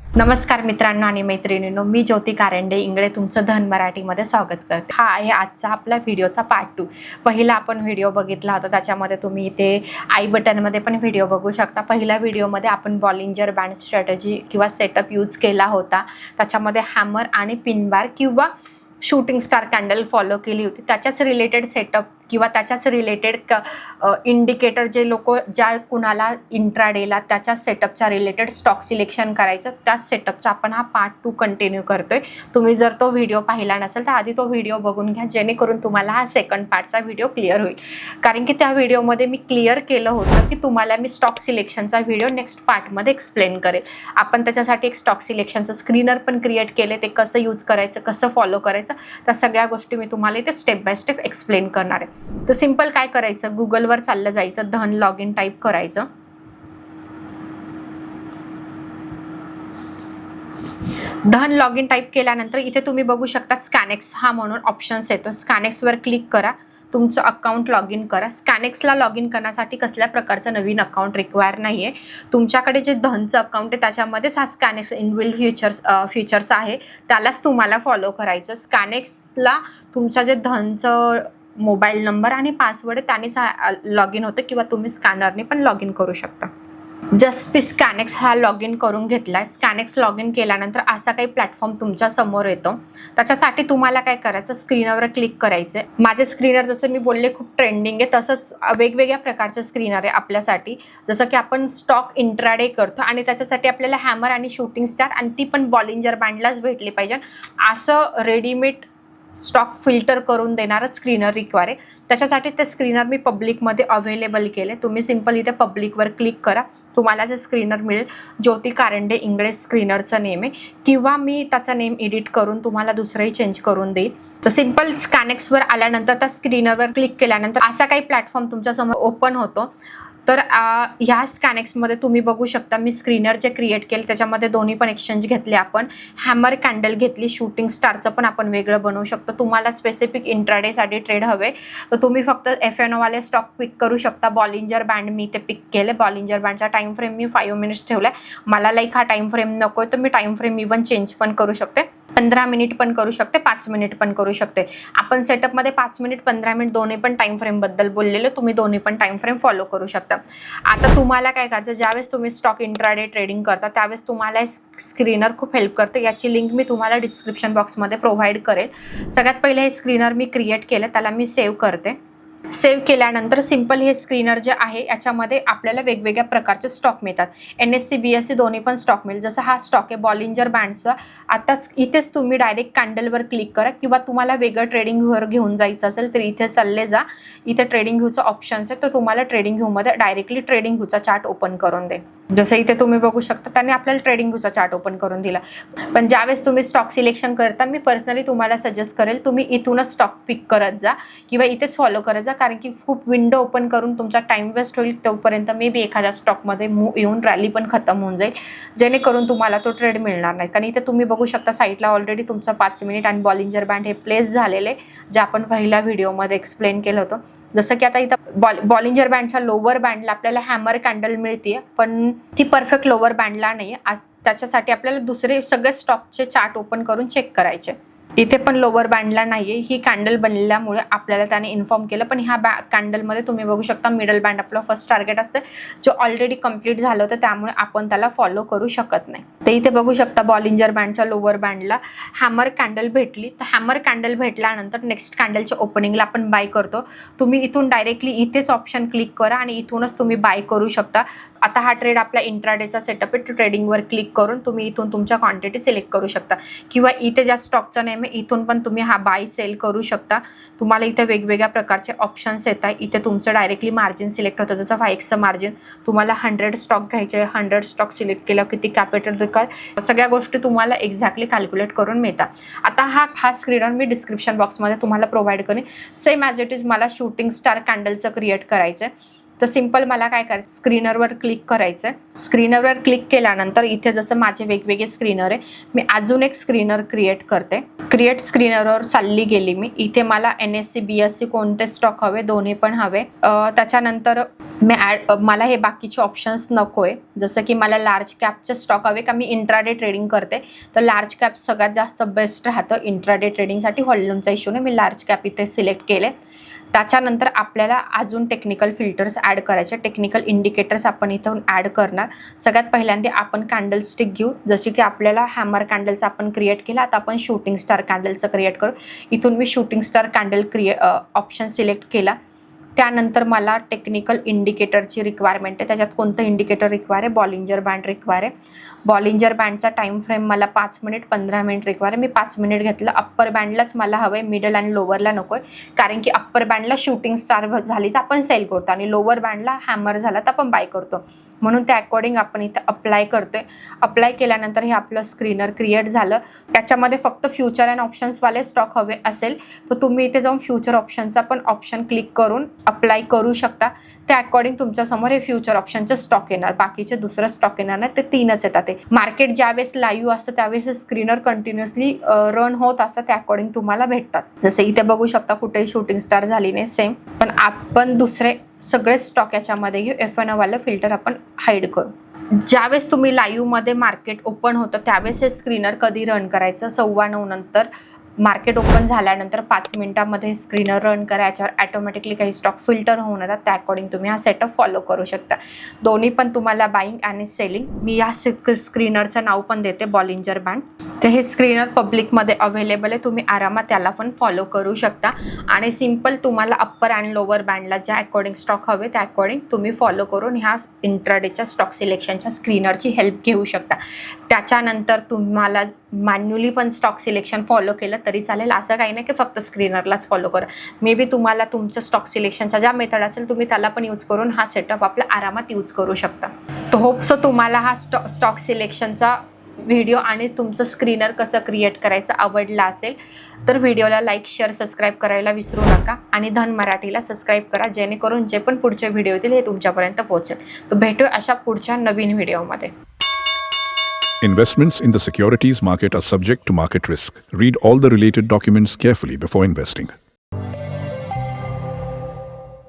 नमस्कार मित्रांनो आणि मैत्रिणींनो, मी ज्योती कारंडे इंगळे तुमचं धन मराठीमध्ये स्वागत करते। हा आहे आजचा आपला व्हिडिओचा पार्ट 2। पहिला आपण व्हिडिओ बघितला होता, त्याच्यामध्ये तुम्ही इथे आय बटनमध्ये पण व्हिडिओ बघू शकता। पहिल्या व्हिडिओमध्ये आपण बॉलिंजर बँड स्ट्रॅटेजी किंवा सेटअप यूज केला होता। त्याच्यामध्ये हॅमर आणि पिन बार किंवा शूटिंग स्टार कॅन्डल फॉलो केली होती। त्याच्याच रिलेटेड सेटअप किंवा त्याच्याच रिलेटेड इंडिकेटर जे लोक ज्या कुणाला इंट्राडेला त्याच्या सेटअपच्या रिलेटेड स्टॉक सिलेक्शन करायचं, त्याच सेटअपचा आपण हा पार्ट 2 कंटिन्यू करतोय। तुम्ही जर तो व्हिडिओ पाहिला नसेल तर आधी तो व्हिडिओ बघून घ्या, जेणेकरून तुम्हाला हा सेकंड पार्टचा व्हिडिओ क्लिअर होईल। कारण की त्या व्हिडिओमध्ये मी क्लिअर केलं होतं की तुम्हाला मी स्टॉक सिलेक्शनचा व्हिडिओ नेक्स्ट पार्टमध्ये एक्सप्लेन करेल। आपण त्याच्यासाठी एक स्टॉक सिलेक्शनचं स्क्रीनर पण क्रिएट केले, ते कसं यूज करायचं, कसं फॉलो करायचं, त्या सगळ्या गोष्टी मी तुम्हाला इथे स्टेप बाय स्टेप एक्सप्लेन करणार आहे। तर सिंपल काय करायचं, गुगलवर चाललं जायचं, धन लॉग इन टाईप करायचं। धन लॉग इन टाईप केल्यानंतर इथे तुम्ही बघू शकता स्कॅनेक्स हा म्हणून ऑप्शन्स येतो। स्कॅनेक्सवर क्लिक करा, तुमचं अकाउंट लॉग इन करा। स्कॅनेक्सला लॉग इन करण्यासाठी कसल्या प्रकारचं नवीन अकाउंट रिक्वायर नाही आहे। तुमच्याकडे जे धनचं अकाउंट आहे त्याच्यामध्येच हा स्कॅनेक्स इनबिल्ट फीचर्स आहे, त्यालाच तुम्हाला फॉलो करायचं। स्कॅनेक्सला तुमच्या जे धनचं मोबाईल नंबर आणि पासवर्ड त्यानेच लॉग इन होतं, किंवा तुम्ही स्कॅनरने पण लॉग इन करू शकता। जस्ट मी स्कॅनेक्स हा लॉग इन करून घेतलाय। स्कॅनेक्स लॉग इन केल्यानंतर असा काही प्लॅटफॉर्म तुमच्या समोर येतो। त्याच्यासाठी तुम्हाला काय करायचं, स्क्रीनवर क्लिक करायचं। माझे स्क्रीनर जसं मी बोलले खूप ट्रेंडिंग आहे, तसंच वेगवेगळ्या प्रकारचे स्क्रीनर आहे आपल्यासाठी। जसं की आपण स्टॉक इंट्राडे करतो आणि त्याच्यासाठी आपल्याला हॅमर आणि शूटिंग स्टार आणि ती पण बॉलिंजर बँडलाच भेटली पाहिजे, असं रेडीमेड स्टॉक फिल्टर करून देणारं स्क्रीनर रिक्वायर आहे। त्याच्यासाठी ते स्क्रीनर मी पब्लिकमध्ये अवेलेबल केले। तुम्ही सिंपल इथे पब्लिकवर क्लिक करा, तुम्हाला जे स्क्रीनर मिळेल ज्योती कारंडे इंगळे स्क्रीनरचं नेम आहे, किंवा मी त्याचा नेम एडिट करून तुम्हाला दुसरंही चेंज करून देईल। तर सिंपल स्कॅनेक्सवर आल्यानंतर त्या स्क्रीनरवर क्लिक केल्यानंतर असा काही प्लॅटफॉर्म तुमच्यासमोर ओपन होतो। तर ह्या स्कॅनेक्समध्ये तुम्ही बघू शकता मी स्क्रीनर जे क्रिएट केले त्याच्यामध्ये दोन्ही पण एक्सचेंज घेतले। आपण हॅमर कॅन्डल घेतली, शूटिंग स्टारचं पण आपण वेगळं बनवू शकतो। तुम्हाला स्पेसिफिक इंट्राडेसाठी ट्रेड हवे तर तुम्ही फक्त FNO वाले स्टॉक पिक करू शकता। बॉलिंजर बँड मी ते पिक केले। बॉलिंजर बँडचा टाइम फ्रेम मी 5 मिनिट्स ठेवलाय। मला लाईक हा टाइम फ्रेम नको तर me time frame even change पण करू शकते, 15 मिनिट पण करू शकते, 5 मिनिट पण करू शकते। आपण सेटअपमध्ये 5 मिनिट 15 मिनिट दोन्ही पण टाइम फ्रेम बद्दल बोललेलो, तुम्ही दोन्ही पण टाइम फ्रेम फॉलो करू शकता। आता तुम्हाला काय करायचं, ज्यावेळेस तुम्ही स्टॉक इंट्राडे ट्रेडिंग करता त्यावेळेस तुम्हाला स्क्रीनर खूप हेल्प करते। याची लिंक मी तुम्हाला डिस्क्रिप्शन बॉक्समध्ये प्रोव्हाइड करेल। सगळ्यात पहिले हे स्क्रीनर मी क्रिएट केलं, त्याला मी सेव्ह करते। सेव्ह केल्यानंतर सिंपल हे स्क्रीनर जे आहे याच्यामध्ये आपल्याला वेगवेगळ्या प्रकारचे स्टॉक मिळतात। NSE BSE दोन्ही पण स्टॉक मिळेल। जसं हा स्टॉक आहे बॉलिंजर बँडचा, आता इथेच तुम्ही डायरेक्ट कॅन्डलवर क्लिक करा, किंवा तुम्हाला वेगळं ट्रेडिंग व्ह्यूवर घेऊन जायचं असेल तर इथे चालले जा। इथे ट्रेडिंग व्ह्यूचा ऑप्शन्स आहे, तर तुम्हाला ट्रेडिंग व्ह्यूमध्ये डायरेक्टली ट्रेडिंग व्ह्यूचा चार्ट ओपन करून दे। जसं इथे तुम्ही बघू शकता त्याने आपल्याला ट्रेडिंग व्ह्यूचा चार्ट ओपन करून दिला। पण ज्यावेळेस तुम्ही स्टॉक सिलेक्शन करता मी पर्सनली तुम्हाला सजेस्ट करेल तुम्ही इथूनच स्टॉक पिक करत जा किंवा इथेच फॉलो करत जा, कारण की खूप विंडो ओपन करून तुमचा टाइम वेस्ट होईल। तोपर्यंत मे बी एखाद्या स्टॉकमध्ये येऊन रॅली पण खतम होऊन जाईल, जेणेकरून तुम्हाला तो ट्रेड मिळणार नाही। कारण इथे तुम्ही बघू शकता साईडला ऑलरेडी तुमचा 5 मिनिट आणि बॉलिंजर बँड हे प्लेस झालेले, जे आपण पहिल्या व्हिडिओमध्ये एक्सप्लेन केलं होतं। जसं की आता इथं बॉलिंजर बँडच्या लोअर बँडला आपल्याला हॅमर कॅन्डल मिळते, पण ती परफेक्ट लोअर बँडला नाही आहे। त्याच्यासाठी आपल्याला दुसरे सगळे स्टॉकचे चार्ट ओपन करून चेक करायचे। इथे पण लोअर बँडला नाहीये, ही कॅन्डल बनल्यामुळे आपल्याला त्याने इन्फॉर्म केलं। पण ह्या कॅन्डलमध्ये तुम्ही बघू शकता मिडल बँड आपलं फर्स्ट टार्गेट असतं, जो ऑलरेडी कंप्लीट झालं होतं, त्यामुळे आपण त्याला फॉलो करू शकत नाही। तर इथे बघू शकता बॉलिंजर बँडच्या लोअर बँडला हॅमर कॅन्डल भेटली। तर हॅमर कॅन्डल भेटल्यानंतर नेक्स्ट कॅन्डलच्या ओपनिंगला आपण बाय करतो। तुम्ही इथून डायरेक्टली इथेच ऑप्शन क्लिक करा आणि इथूनच तुम्ही बाय करू शकता। आता हा ट्रेड आपला इंट्राडेचा सेटअप आहे, ट्रेडिंगवर क्लिक करून तुम्ही इथून तुमच्या क्वांटिटी सिलेक्ट करू शकता, किंवा इथे ज्या स्टॉकचा नेम आहे इथून पण तुम्ही हा बाय सेल करू शकता। तुम्हाला इथे वेगवेगळ्या प्रकारचे ऑप्शन्स येतात। इथे तुमचं डायरेक्टली मार्जिन सिलेक्ट होतं, जसं 5x मार्जिन, तुम्हाला 100 स्टॉक घ्यायचे, 100 स्टॉक सिलेक्ट केलं किती कॅपिटल रिक्वायर्ड, सगळ्या गोष्टी तुम्हाला एक्झॅक्टली कॅल्क्युलेट करून मिळतात। आता हा स्क्रीनर मी डिस्क्रिप्शन बॉक्समध्ये तुम्हाला प्रोव्हाइड करेन। सेम ॲज इट इज मला शूटिंग स्टार कॅन्डलचं क्रिएट करायचं आहे। तर सिम्पल मला काय करायचं, स्क्रीनरवर क्लिक करायचं आहे. स्क्रीनरवर क्लिक केल्यानंतर इथे जसं माझे वेगवेगळे स्क्रीनर आहे, मी अजून एक स्क्रीनर क्रिएट करते. क्रिएट स्क्रीनरवर चालली गेली मी. इथे मला NSE BSE कोणते स्टॉक हवे, दोन्ही पण हवे. त्याच्यानंतर मी मला हे बाकीचे ऑप्शन्स नको आहे. जसं की मला लार्ज कॅपचे स्टॉक हवे, का मी इंट्राडे ट्रेडिंग करते तर लार्ज कॅप सगळ्यात जास्त बेस्ट राहतं इंट्राडे ट्रेडिंगसाठी. व्हॉल्यूमचा इश्यू नाही, मी लार्ज कॅप इथे सिलेक्ट केले. त्याच्यानंतर आपल्याला अजून टेक्निकल फिल्टर्स ॲड करायचे. टेक्निकल इंडिकेटर्स आपण इथून ॲड करणार. सगळ्यात पहिल्यांदा आपण कॅन्डल स्टिक घेऊ. जशी की आपल्याला हॅमर कॅन्डलचा आपण क्रिएट केला, आता आपण शूटिंग स्टार कॅन्डलचं क्रिएट करू. इथून मी shooting star candle option select केला. त्यानंतर मला टेक्निकल इंडिकेटरची रिक्वायरमेंट आहे. त्याच्यात कोणतं इंडिकेटर रिक्वायर आहे, बॉलिंजर बँड रिक्वायर आहे. बॉलिंजर बँडचा टाईम फ्रेम मला 5 मिनिट 15 मिनिट रिक्वायर आहे. मी 5 मिनिट घेतलं. अप्पर बँडलाच मला हवं आहे, मिडल आणि लोवरला नको आहे. कारण की अप्पर बँडला शूटिंग स्टार झाली तर आपण सेल करतो आणि लोअर बँडला हॅमर झाला तर आपण बाय करतो. म्हणून त्या अकॉर्डिंग आपण इथं अप्लाय करतोय. अप्लाय केल्यानंतर हे आपलं स्क्रीनर क्रिएट झालं. त्याच्यामध्ये फक्त फ्युचर अँड ऑप्शन्सवाले स्टॉक हवे असेल तर तुम्ही इथे जाऊन फ्युचर ऑप्शनचा पण ऑप्शन क्लिक करून अप्लाय करू शकता. त्या अकॉर्डिंग तुमच्यासमोर हे फ्युचर ऑप्शनचे स्टॉक येणार, बाकीचे दुसरं स्टॉक येणार नाही. ते 3च येतात. ते मार्केट ज्यावेळेस लाईव्ह असतं त्यावेळेस स्क्रीनर कंटिन्युअसली रन होत असतं, त्या अकॉर्डिंग तुम्हाला भेटतात. जसं इथे बघू शकता कुठेही शूटिंग स्टार झाली नाही, सेम. पण आपण दुसरे सगळे स्टॉक याच्यामध्ये घेऊ. F&O वालं फिल्टर आपण हाईड करू. ज्यावेळेस तुम्ही लाईव्हमध्ये मार्केट ओपन होतं त्यावेळेस हे स्क्रीनर कधी रन करायचं, 9:15 नंतर. मार्केट ओपन झाल्यानंतर 5 मिनिटामध्ये स्क्रीनर रन करा. याच्यावर ॲटोमॅटिकली काही स्टॉक फिल्टर होऊन येतात. त्या अकॉर्डिंग तुम्ही हा सेटअप फॉलो करू शकता. दोन्ही पण तुम्हाला बाईंग आणि सेलिंग. मी या स्क्रीनरचं नाव पण देते, बॉलिंजर बँड. तर हे स्क्रीनर पब्लिकमध्ये अवेलेबल आहे, तुम्ही आरामात त्याला पण फॉलो करू शकता. आणि सिम्पल तुम्हाला अप्पर अँड लोअर बँडला ज्या अकॉर्डिंग स्टॉक हवे त्या अकॉर्डिंग तुम्ही फॉलो करून ह्या इंट्राडेच्या स्टॉक सिलेक्शनच्या स्क्रीनरची हेल्प घेऊ शकता. त्याच्यानंतर तुम्हाला मॅन्युअली पण स्टॉक सिलेक्शन फॉलो केलं तरी चालेल. असं काही नाही की फक्त स्क्रीनरलाच फॉलो करा. मे बी तुम्हाला तुमच्या स्टॉक सिलेक्शनचा ज्या मेथड असेल तुम्ही त्याला पण यूज करून हा सेटअप आपला आरामात यूज करू शकता. तर होप्स तुम्हाला हा स्टॉक सिलेक्शनचा व्हिडिओ आणि तुमचं स्क्रीनर कसं क्रिएट करायचं आवडला असेल. तर व्हिडिओला लाईक शेअर सबस्क्राईब करायला विसरू नका. आणि धन मराठीला सबस्क्राईब करा, जेणेकरून जे पण पुढचे व्हिडिओ येतील हे तुमच्यापर्यंत पोहोचेल. तर भेटूया अशा पुढच्या नवीन व्हिडिओमध्ये. Investments in the securities market are subject to market risk. Read all the related documents carefully before investing.